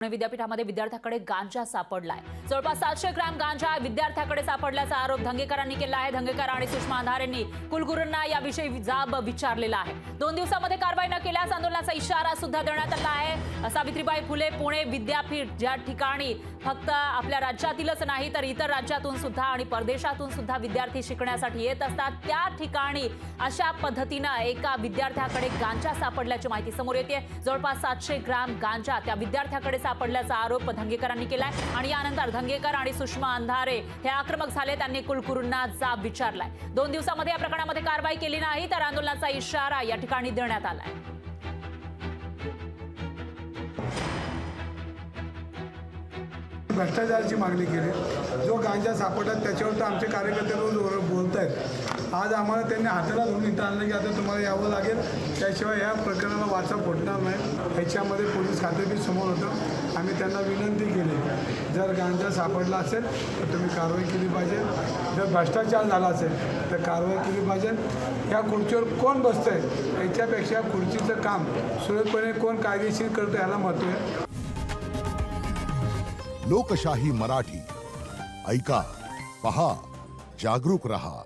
पुणे विद्यापीठामध्ये विद्यार्थ्याकडे गांजा सापडलाय। जवळपास 700 ग्रॅम गांजा विद्यार्थ्याकडे सापडल्याचा आरोप धंगेकरांनी केला आहे। धंगेकर आणि सुषमा अंधारेंनी कुलगुरूंना याविषयी जाब विचारलेला आहे। 2 दिवसांमध्ये कारवाई न केल्यास आंदोलनाचा इशारा सुद्धा देण्यात आला आहे। सावित्रीबाई फुले पुणे विद्यापीठ ज्या ठिकाणी फक्त आपल्या राज्यातीलच नाही तर इतर राज्यातून सुद्धा आणि परदेशातून सुद्धा विद्यार्थी शिकण्यासाठी येत असतात, त्या ठिकाणी अशा पद्धतीने एका विद्यार्थ्याकडे गांजा सापडल्याची माहिती समोर येते। जवळपास 700 ग्रॅम गांजा त्या विद्यार्थ्याकडे सापडल्याचा आरोप धंगेकरांनी केलाय आणि यानंतर धंगेकर आणि सुषमा अंधारे हे आक्रमक झाले। त्यांनी कुलगुरूंना जाब विचारलाय। 2 दिवसांमध्ये या प्रकरणामध्ये कारवाई केली नाही तर आंदोलनाचा इशारा या ठिकाणी देण्यात आलाय। भ्रष्टाचाराची मागणी केली। जो गांजा सापडला त्याच्यावर तर आमचे कार्यकर्ते रोज बोलत आहेत। आज आम्हाला त्यांनी हाताला धरून इथं आणलं की आता तुम्हाला यावं लागेल, त्याशिवाय या प्रकरणाला वाचा फुटणार नाही। ह्याच्यामध्ये पोलीस खाते बी समोर होतं। आम्ही त्यांना विनंती केली, जर गांजा सापडला असेल तर तुम्ही कारवाई केली पाहिजे, जर भ्रष्टाचार झाला असेल तर कारवाई केली पाहिजे। या खुर्चीवर कोण बसतंय याच्यापेक्षा खुर्चीचं काम सुरळीतपणे कोण कायदेशीर करतं याला महत्त्व आहे। लोकशाही मराठी ऐका, पहा, जागरूक रहा।